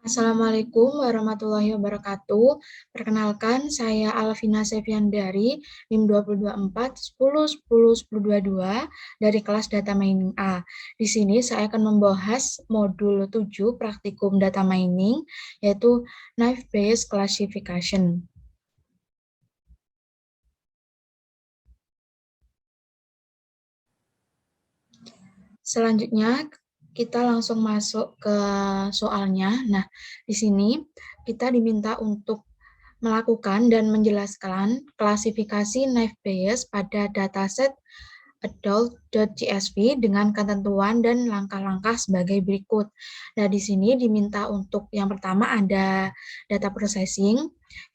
Assalamualaikum warahmatullahi wabarakatuh. Perkenalkan, saya Alvina Seviandari, NIM 2024 10 10 10 22 dari kelas Data Mining A. Di sini saya akan membahas modul 7 praktikum Data Mining, yaitu Knife Based Classification. Selanjutnya, kita langsung masuk ke soalnya. Nah, di sini kita diminta untuk melakukan dan menjelaskan klasifikasi knife bias pada dataset adult.csv dengan ketentuan dan langkah-langkah sebagai berikut. Nah, di sini diminta untuk yang pertama ada data processing,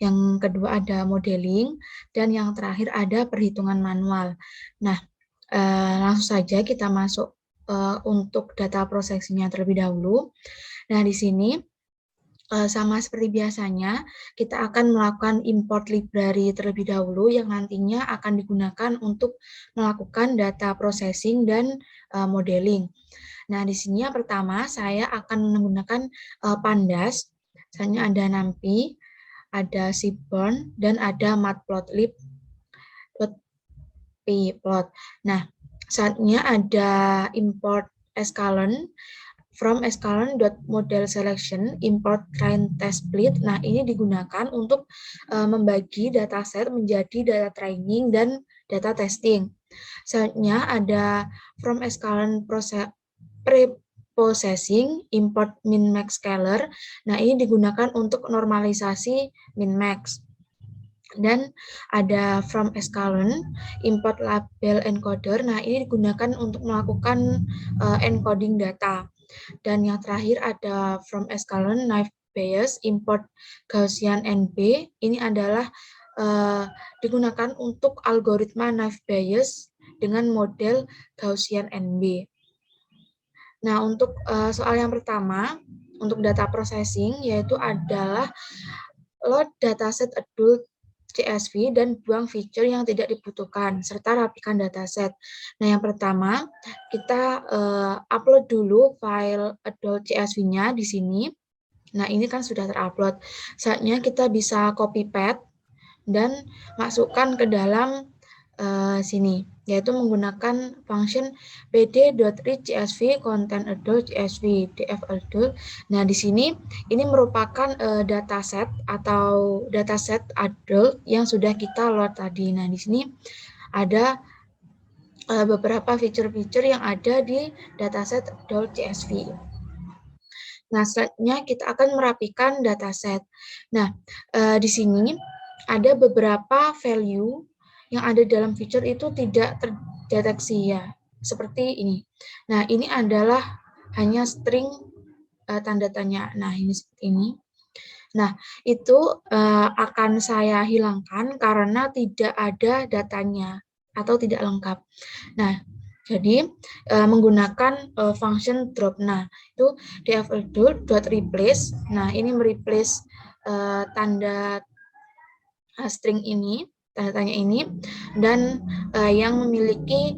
yang kedua ada modeling, dan yang terakhir ada perhitungan manual. Nah, langsung saja kita masuk untuk data processing-nya terlebih dahulu. Nah, di sini sama seperti biasanya, kita akan melakukan import library terlebih dahulu yang nantinya akan digunakan untuk melakukan data processing dan modeling. Nah, di sini yang pertama saya akan menggunakan Pandas, misalnya ada NumPy, ada Seaborn, dan ada Matplotlib. Plot. Nah, saatnya ada import escalon from escalon.model selection import train test split. Nah, ini digunakan untuk membagi dataset menjadi data training dan data testing. Selanjutnya ada from escalon preprocessing import min-max scalar. Nah, ini digunakan untuk normalisasi min-max. Dan ada from escalon import label encoder. Nah, ini digunakan untuk melakukan encoding data. Dan yang terakhir ada from escalon knife bias import Gaussian NB. Ini adalah digunakan untuk algoritma knife bias dengan model Gaussian NB. Nah, untuk soal yang pertama, untuk data processing, yaitu adalah load dataset adult CSV dan buang feature yang tidak dibutuhkan, serta rapikan dataset. Nah, yang pertama, kita upload dulu file adult CSV-nya di sini. Nah, ini kan sudah terupload. Saatnya kita bisa copy paste dan masukkan ke dalam sini, yaitu menggunakan function pd.read.csv content adult csv df adult. Nah, di sini ini merupakan dataset atau dataset adult yang sudah kita load tadi. Nah, di sini ada beberapa fitur-fitur yang ada di dataset adult csv. Nah, selanjutnya kita akan merapikan dataset. Nah, di sini ada beberapa value yang ada dalam feature itu tidak terdeteksi ya, seperti ini. Nah, ini adalah hanya string tanda tanya. Nah, ini seperti ini. Nah, itu akan saya hilangkan karena tidak ada datanya atau tidak lengkap. Nah, jadi menggunakan function drop. Nah, itu df_replace. Nah, ini mereplace tanda string ini, tanda tanya ini, dan yang memiliki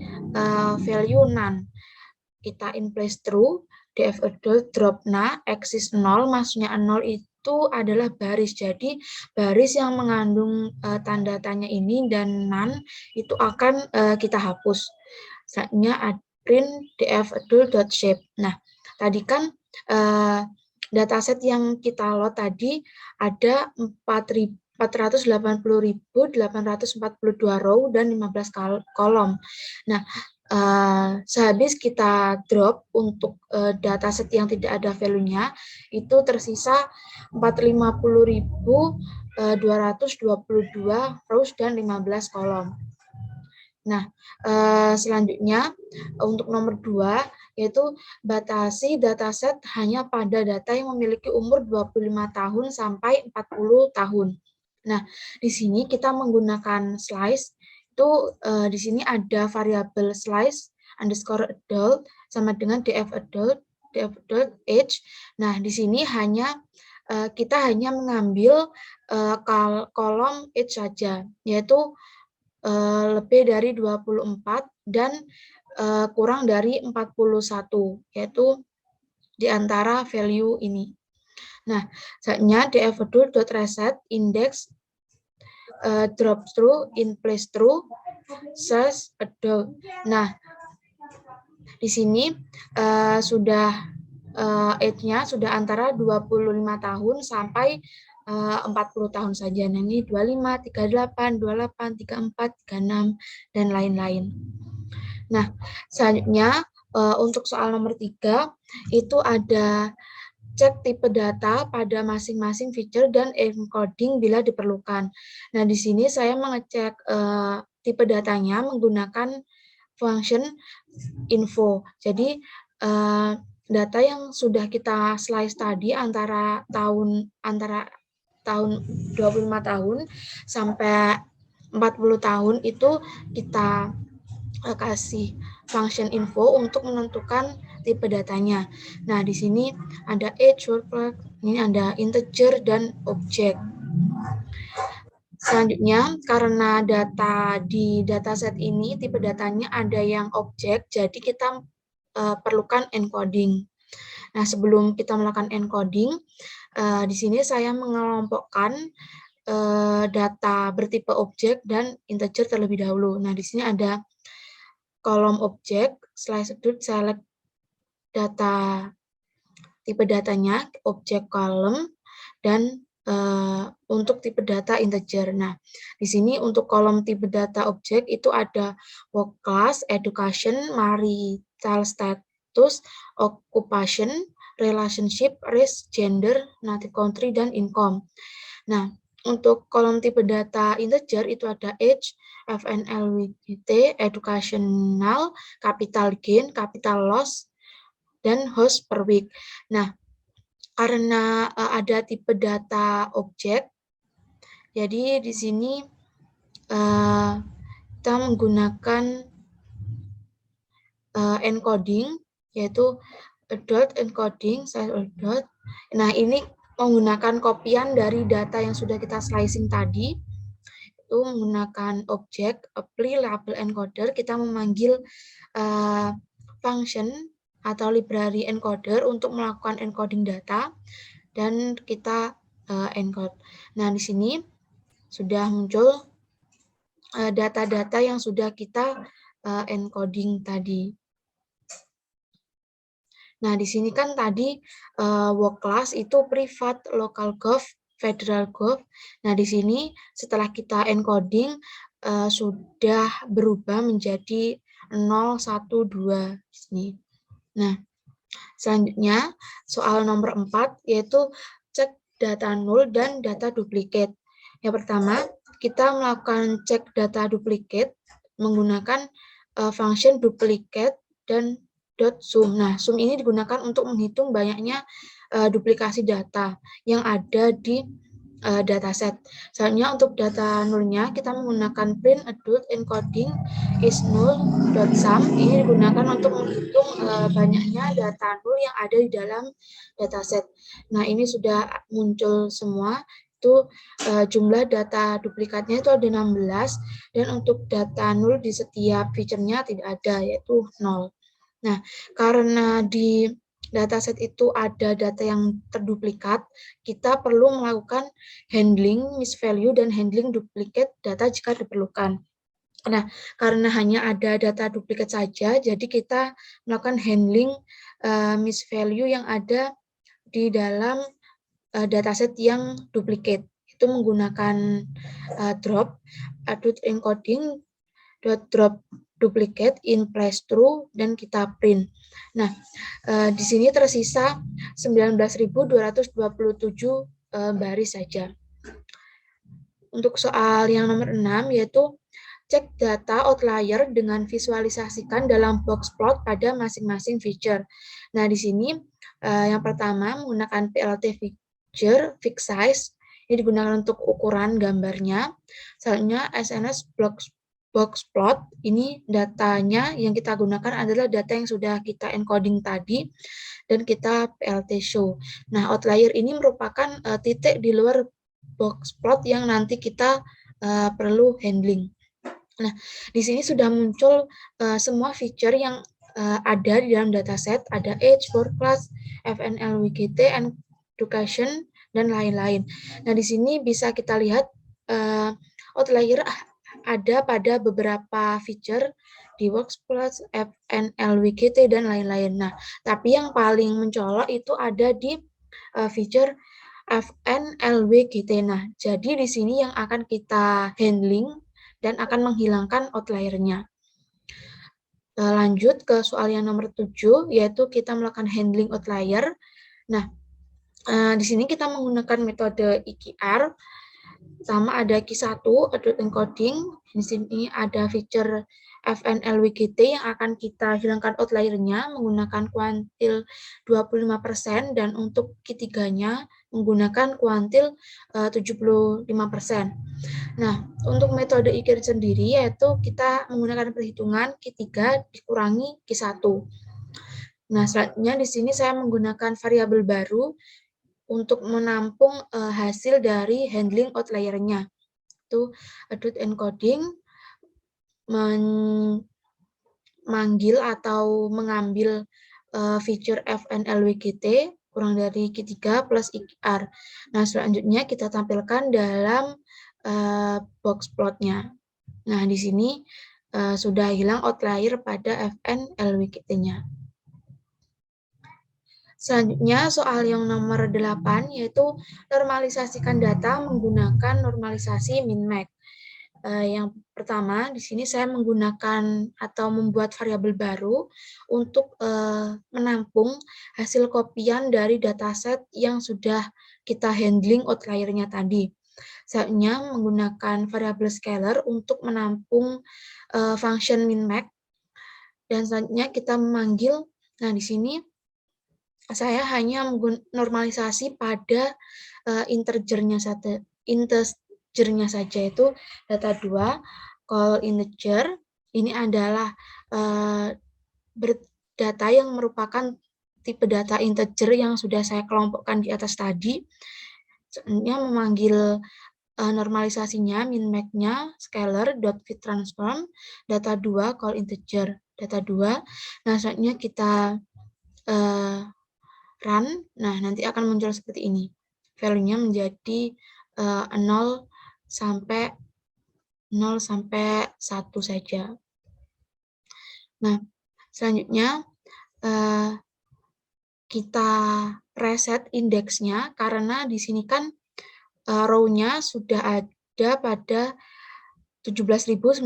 value none. Kita in place true, drop na, axis 0, maksudnya 0 itu adalah baris. Jadi baris yang mengandung tanda tanya ini dan none itu akan kita hapus. Saatnya print df_shape. Nah, tadi kan dataset yang kita load tadi ada 480.842 row dan 15 kolom. Nah, sehabis kita drop untuk dataset yang tidak ada value-nya, itu tersisa 450.222 rows dan 15 kolom. Nah, selanjutnya untuk nomor 2, yaitu batasi dataset hanya pada data yang memiliki umur 25 tahun sampai 40 tahun. Nah, di sini kita menggunakan slice, itu di sini ada variabel slice underscore adult sama dengan df adult age. Nah, di sini hanya kita hanya mengambil kolom age saja, yaitu lebih dari 24 dan kurang dari 41, yaitu di antara value ini. Nah, selanjutnya dfadult.reset index drop through in place through search adult. Nah, di sini sudah age-nya sudah antara 25 tahun sampai 40 tahun saja. Nah, ini 25, 38, 28, 34, 36, dan lain-lain. Nah, selanjutnya untuk soal nomor 3, itu ada cek tipe data pada masing-masing feature dan encoding bila diperlukan. Nah, di sini saya mengecek tipe datanya menggunakan function info. Jadi, data yang sudah kita slice tadi antara tahun 25 tahun sampai 40 tahun itu kita kasih function info untuk menentukan tipe datanya. Nah, di sini ada age, ini ada integer dan objek. Selanjutnya, karena data di dataset ini tipe datanya ada yang objek, jadi kita perlukan encoding. Nah, sebelum kita melakukan encoding, di sini saya mengelompokkan data bertipe objek dan integer terlebih dahulu. Nah, di sini ada kolom objek, select data tipe datanya, objek kolom, dan untuk tipe data integer. Nah, di sini untuk kolom tipe data objek itu ada work class, education, marital status, occupation, relationship, race, gender, native country, dan income. Nah, untuk kolom tipe data integer itu ada age, FNLWT, educational, capital gain, capital loss, dan host per week. Nah, karena ada tipe data objek, jadi di sini kita menggunakan encoding, yaitu dot encoding, dot. Nah, ini menggunakan kopian dari data yang sudah kita slicing tadi, itu menggunakan objek apply label encoder, kita memanggil function atau library encoder untuk melakukan encoding data, dan kita encode. Nah, di sini sudah muncul data-data yang sudah kita encoding tadi. Nah, di sini kan tadi work class itu privat, local gov, federal gov. Nah, di sini setelah kita encoding sudah berubah menjadi 0, 1, 2 sini. Nah, selanjutnya soal nomor 4 yaitu cek data null dan data duplicate. Yang pertama, kita melakukan cek data duplicate menggunakan function duplicate dan .sum. Nah, sum ini digunakan untuk menghitung banyaknya duplikasi data yang ada di dataset. Selanjutnya untuk data nullnya kita menggunakan print adult encoding is null.sum. Ini digunakan untuk menghitung banyaknya data null yang ada di dalam dataset. Nah, ini sudah muncul semua. Itu jumlah data duplikatnya itu ada 16, dan untuk data null di setiap feature-nya tidak ada, yaitu 0. Nah, karena di dataset itu ada data yang terduplikat, kita perlu melakukan handling misvalue dan handling duplicate data jika diperlukan. Nah, karena hanya ada data duplikat saja, jadi kita melakukan handling misvalue yang ada di dalam dataset yang duplikat. Itu menggunakan drop, adult encoding, drop duplicate in place true, dan kita print. Nah, di sini tersisa 19.227 baris saja. Untuk soal yang nomor 6 yaitu cek data outlier dengan visualisasikan dalam box plot pada masing-masing feature. Nah, di sini yang pertama menggunakan PLT feature fixed size, ini digunakan untuk ukuran gambarnya. Selanjutnya SNS box plot, ini datanya yang kita gunakan adalah data yang sudah kita encoding tadi dan kita PLT show. Nah, outlier ini merupakan titik di luar box plot yang nanti kita perlu handling. Nah, di sini sudah muncul semua feature yang ada di dalam dataset, ada age, work class, FNLWGT, education, dan lain-lain. Nah, di sini bisa kita lihat outlier ada pada beberapa feature di Workplace, FNLWGT, dan lain-lain. Nah, tapi yang paling mencolok itu ada di feature FNLWGT. Nah, jadi di sini yang akan kita handling dan akan menghilangkan outliernya. Lanjut ke soal yang nomor 7, yaitu kita melakukan handling outlier. Nah, di sini kita menggunakan metode EQR, sama ada Q1, adult encoding. Di sini ada feature FNLWGT yang akan kita hilangkan outliernya menggunakan kuantil 25%, dan untuk Q3-nya menggunakan kuantil 75%. Nah, untuk metode IKIR sendiri yaitu kita menggunakan perhitungan Q3 dikurangi Q1. Nah, selanjutnya di sini saya menggunakan variabel baru untuk menampung hasil dari handling outliernya. Itu adult encoding memanggil atau mengambil feature FNLWGT kurang dari Q3 plus IKR. Nah, selanjutnya kita tampilkan dalam box plotnya. Nah, di sini sudah hilang outlier pada FNLWGT-nya. Selanjutnya soal yang nomor 8 yaitu normalisasikan data menggunakan normalisasi min-max. Yang pertama di sini saya menggunakan atau membuat variabel baru untuk menampung hasil kopian dari dataset yang sudah kita handling outliernya tadi. Selanjutnya menggunakan variabel scalar untuk menampung function min-max, dan selanjutnya kita memanggil. Nah, di sini saya hanya normalisasi pada integernya saja, itu data 2 call integer. Ini adalah data yang merupakan tipe data integer yang sudah saya kelompokkan di atas tadi. Selanjutnya memanggil normalisasinya min-max-nya scalar.fitTransform data 2 call integer data 2. Nah, selanjutnya kita run. Nah, nanti akan muncul seperti ini. Value-nya menjadi 0 sampai 1 saja. Nah, selanjutnya kita reset indeksnya karena di sini kan row-nya sudah ada pada 17.977.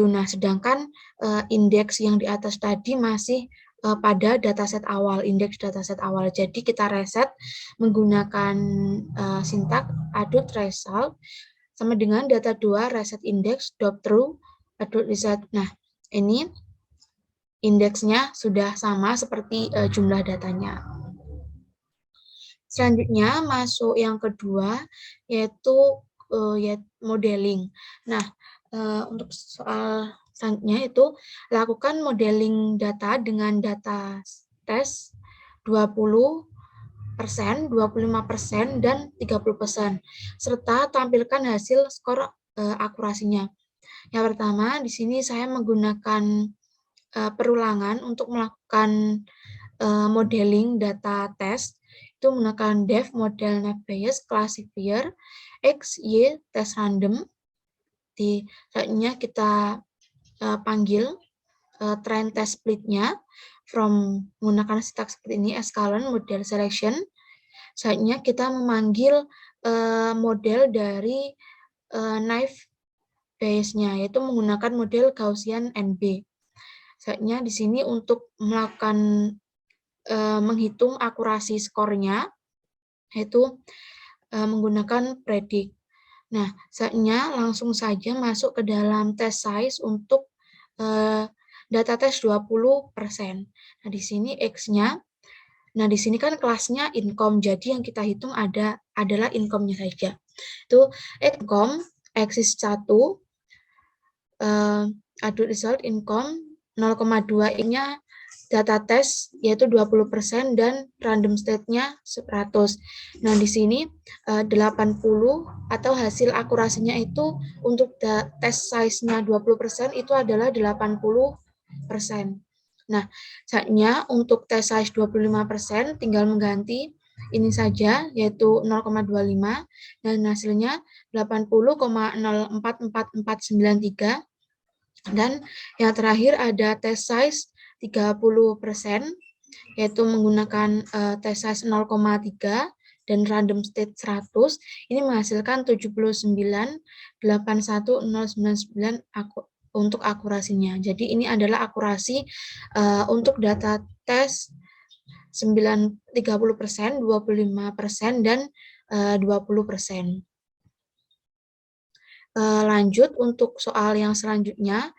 Nah, sedangkan indeks yang di atas tadi masih pada dataset awal, indeks dataset awal. Jadi kita reset menggunakan sintak adult result sama dengan data 2 reset index dot true adult reset. Nah, ini indeksnya sudah sama seperti jumlah datanya. Selanjutnya masuk yang kedua yaitu modeling. Nah, untuk soal selanjutnya itu lakukan modeling data dengan data tes 20%, 25%, dan 30%, serta tampilkan hasil skor akurasinya. Yang pertama, di sini saya menggunakan perulangan untuk melakukan modeling data tes. Itu menggunakan def model naive bayes classifier x, y, test random. Selanjutnya kita panggil trend test split-nya from menggunakan sintak seperti ini, escalon model selection. Selanjutnya kita memanggil model dari naive bayes-nya, yaitu menggunakan model Gaussian NB. Selanjutnya di sini untuk melakukan menghitung akurasi skornya, yaitu menggunakan predict. Nah, selanjutnya langsung saja masuk ke dalam test size untuk data tes 20%. Nah, di sini X-nya, nah di sini kan kelasnya income, jadi yang kita hitung adalah income-nya saja. Itu income, X is 1, adult result income 0,2-nya data tes yaitu 20% dan random state-nya 100. Nah, di sini 80 atau hasil akurasinya itu untuk test size-nya 20% itu adalah 80%. Nah, saatnya untuk test size 25% tinggal mengganti ini saja, yaitu 0,25, dan hasilnya 80,044493. Dan yang terakhir ada test size 30%, yaitu menggunakan test size 0,3 dan random state 100, ini menghasilkan 79,81099 untuk akurasinya. Jadi ini adalah akurasi untuk data tes 30%, 25%, dan 20%. Lanjut untuk soal yang selanjutnya,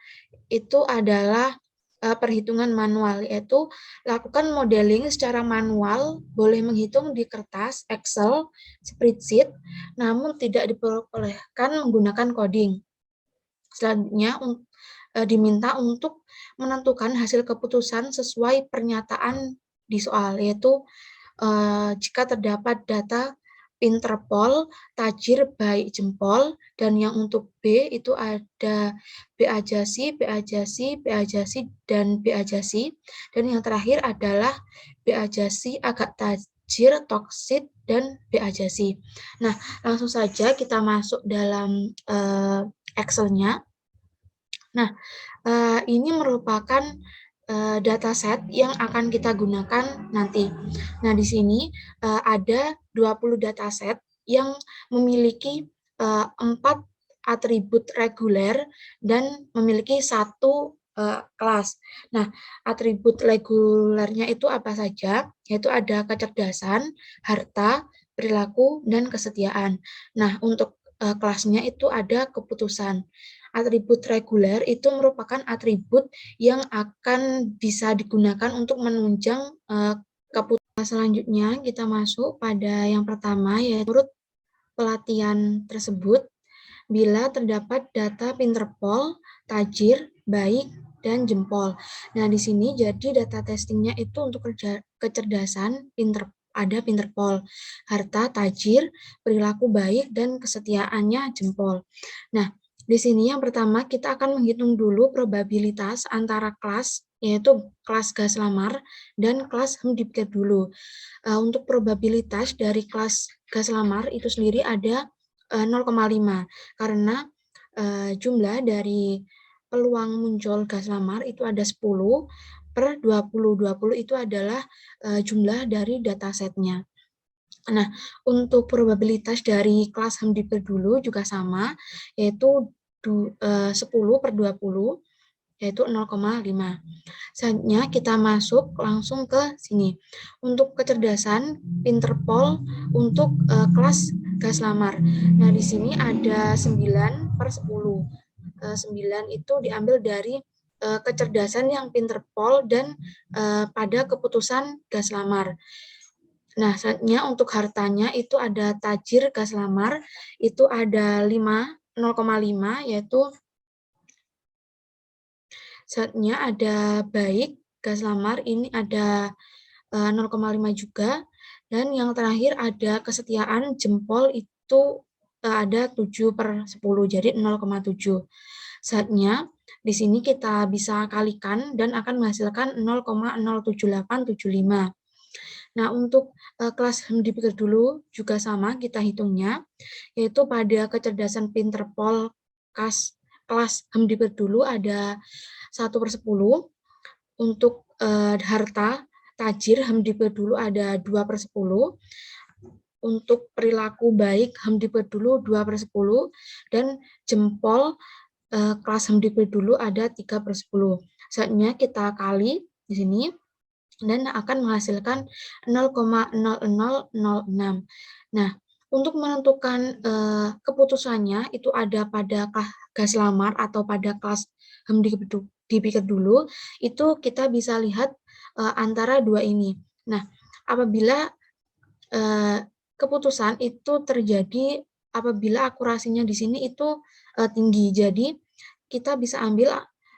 itu adalah perhitungan manual, yaitu lakukan modeling secara manual, boleh menghitung di kertas, Excel, spreadsheet, namun tidak diperbolehkan menggunakan coding. Selanjutnya, diminta untuk menentukan hasil keputusan sesuai pernyataan di soal, yaitu jika terdapat data interpol, tajir, baik, jempol, dan yang untuk B itu ada B ajasi, B ajasi, B ajasi, dan B ajasi, dan yang terakhir adalah B ajasi, agak tajir, toksit, dan B ajasi. Nah, langsung saja kita masuk dalam Excel-nya. Nah, ini merupakan dataset yang akan kita gunakan nanti. Nah, di sini ada 20 dataset yang memiliki 4 atribut reguler dan memiliki 1 kelas. Nah, atribut regulernya itu apa saja? Yaitu ada kecerdasan, harta, perilaku, dan kesetiaan. Nah, untuk kelasnya itu ada keputusan. Atribut reguler itu merupakan atribut yang akan bisa digunakan untuk menunjang keputusan. Selanjutnya kita masuk pada yang pertama, yaitu menurut pelatihan tersebut, bila terdapat data Pinterpol, tajir, baik, dan jempol. Nah, di sini jadi data testingnya itu untuk kecerdasan, ada Pinterpol, harta, tajir, perilaku baik, dan kesetiaannya jempol. Nah, di sini yang pertama kita akan menghitung dulu probabilitas antara kelas, yaitu kelas gas lamar dan kelas hemdibket dulu. Untuk probabilitas dari kelas gas lamar itu sendiri ada 0,5 karena jumlah dari peluang muncul gas lamar itu ada 10 per 20. 20 itu adalah jumlah dari datasetnya. Nah, untuk probabilitas dari kelas hemdibket dulu juga sama, yaitu 10 per 20, yaitu 0,5. Selanjutnya kita masuk langsung ke sini. Untuk kecerdasan Pinterpol untuk kelas gas lamar. Nah, di sini ada 9 per 10. 9 itu diambil dari kecerdasan yang Pinterpol dan pada keputusan gas lamar. Nah, selanjutnya untuk hartanya itu ada tajir gas lamar, itu ada 0,5, yaitu selanjutnya ada baik gas lamar, ini ada 0,5 juga, dan yang terakhir ada kesetiaan jempol itu ada 7 per 10, jadi 0,7. Selanjutnya, di sini kita bisa kalikan dan akan menghasilkan 0,07875. Nah, untuk kelas hemdibket dulu juga sama kita hitungnya, yaitu pada kecerdasan Pinterpol kelas hemdibket dulu ada 1 per 10. Untuk harta, tajir, hemdibket dulu ada 2 per 10. Untuk perilaku baik, hemdibket dulu 2 per 10. Dan jempol, kelas hemdibket dulu ada 3 per 10. Selanjutnya kita kali di sini, dan akan menghasilkan 0,0006. Nah, untuk menentukan keputusannya itu ada pada gas lamar atau pada kelas hemdibket dulu, itu kita bisa lihat antara dua ini. Nah, apabila keputusan itu terjadi apabila akurasinya di sini itu tinggi, jadi kita bisa ambil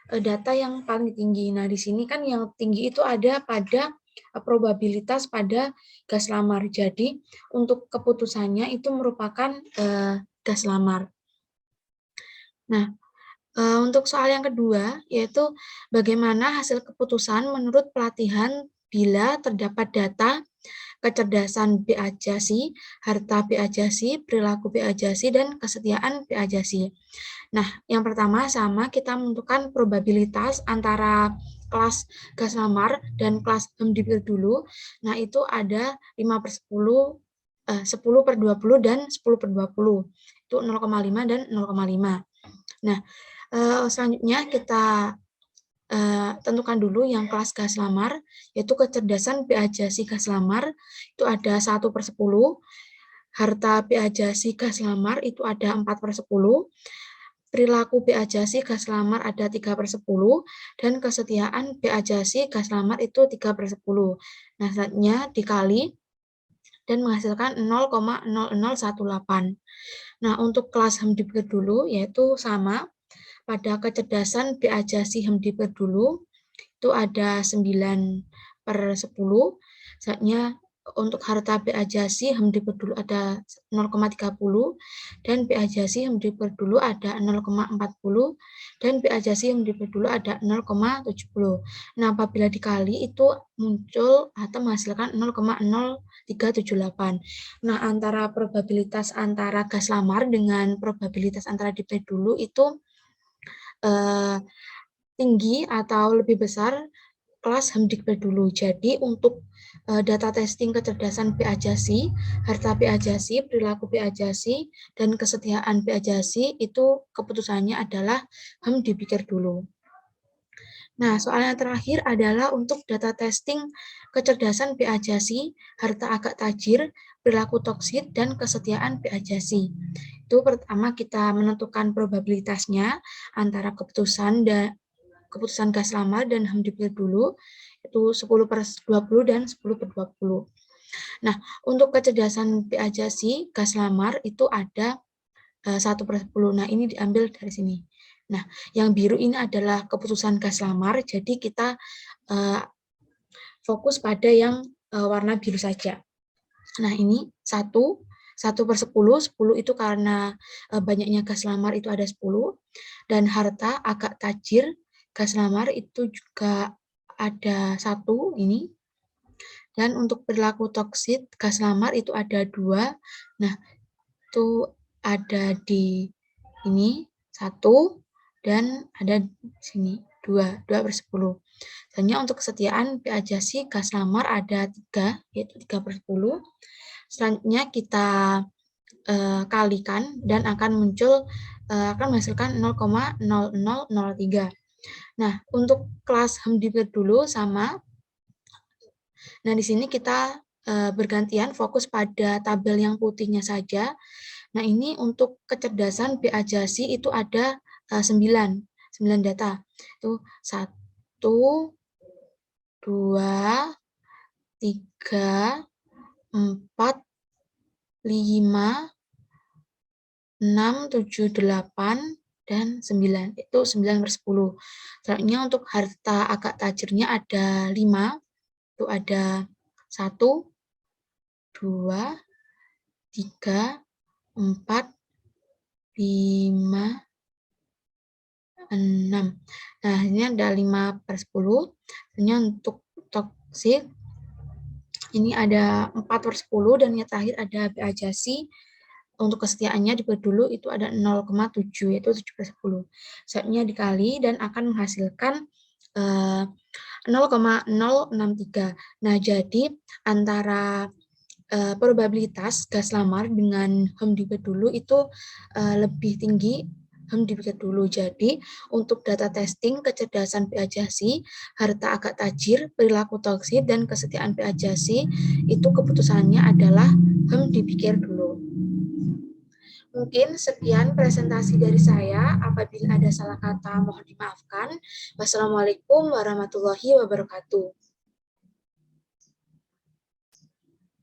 data yang paling tinggi. Nah, di sini kan yang tinggi itu ada pada probabilitas pada gas lamar. Jadi, untuk keputusannya itu merupakan gas lamar. Nah, untuk soal yang kedua, yaitu bagaimana hasil keputusan menurut pelatihan bila terdapat data kecerdasan B. Ajasi, harta B. Ajasi, perilaku B. Ajasi, dan kesetiaan B. Ajasi. Nah, yang pertama sama kita menentukan probabilitas antara kelas gas lamar dan kelas Hemdibir dulu. Nah, itu ada 5/10, 10/20, dan 10/20. Itu 0,5 dan 0,5. Nah, selanjutnya kita tentukan dulu yang kelas gas lamar, yaitu kecerdasan B. Ajasi gas lamar, itu ada 1/10. Harta B. Ajasi gas lamar itu ada 4/10. Perilaku B. Ajasi gas lamar ada 3/10, dan kesetiaan B. Ajasi gas lamar itu 3/10. Nah, selanjutnya dikali dan menghasilkan 0,0018. Nah, untuk kelas Hemdibir dulu, yaitu sama pada kecerdasan B. Ajasi Hemdibir dulu, itu ada 9/10. Selanjutnya untuk harta B. Ajasi Hemdibir dulu ada 0,30, dan B. Ajasi Hemdibir dulu ada 0,40, dan B. Ajasi Hemdibir dulu ada 0,70. Nah, apabila dikali itu muncul atau menghasilkan 0,0378. Nah, antara probabilitas antara gas lamar dengan probabilitas antara DP dulu itu tinggi atau lebih besar kelas Hemdikbud dulu. Jadi untuk data testing kecerdasan B. Ajasi, harta B. Ajasi, perilaku B. Ajasi, dan kesetiaan B. Ajasi itu keputusannya adalah Hemdipikir dulu. Nah, soal yang terakhir adalah untuk data testing kecerdasan B. Ajasi, harta agak tajir, perilaku toksit, dan kesetiaan B. Ajasi. Itu pertama kita menentukan probabilitasnya antara keputusan gas lamar dan Hemdipikir dulu, itu 10/20 dan 10/20. Nah, untuk kecerdasan B. Ajasi gas lamar itu ada 1/10. Nah, ini diambil dari sini. Nah, yang biru ini adalah keputusan gas lamar, jadi kita fokus pada yang warna biru saja. Nah, ini 1/10, 10 itu karena banyaknya gas lamar itu ada 10, dan harta agak tajir gas lamar itu juga ada 1 ini, dan untuk perilaku toksit gas lamar itu ada 2. Nah, itu ada di ini 1, dan ada di sini 2/10. Selanjutnya untuk kesetiaan B. Ajasi gas lamar ada 3, yaitu 3/10. Selanjutnya kita kalikan dan akan muncul akan menghasilkan 0,0003. Nah, untuk kelas Hemdipikir dulu sama. Nah, di sini kita bergantian fokus pada tabel yang putihnya saja. Nah, ini untuk kecerdasan B. Ajasi itu ada 9 data. Itu 1, 2, 3, 4, 5, 6, 7, 8, dan 9. Itu 9/10. Selanjutnya untuk harta agak tajirnya ada 5. Itu ada 1, 2, 3, 4, 5, 6. Nah, ini ada 5/10. Ini untuk toksit ini ada 4/10, dan yang terakhir ada B. Ajasi. Untuk kesetiaannya dulu itu ada 0,7, yaitu 7/10. Selanjutnya dikali dan akan menghasilkan 0,063. Nah, jadi antara probabilitas gas lamar dengan Hemdipikir dulu itu lebih tinggi Hemdipikir dulu. Jadi untuk data testing kecerdasan B. Ajasi, harta agak tajir, perilaku toksit, dan kesetiaan B. Ajasi itu keputusannya adalah Hemdipikir dulu. Mungkin sekian presentasi dari saya. Apabila ada salah kata mohon dimaafkan. Wassalamualaikum warahmatullahi wabarakatuh.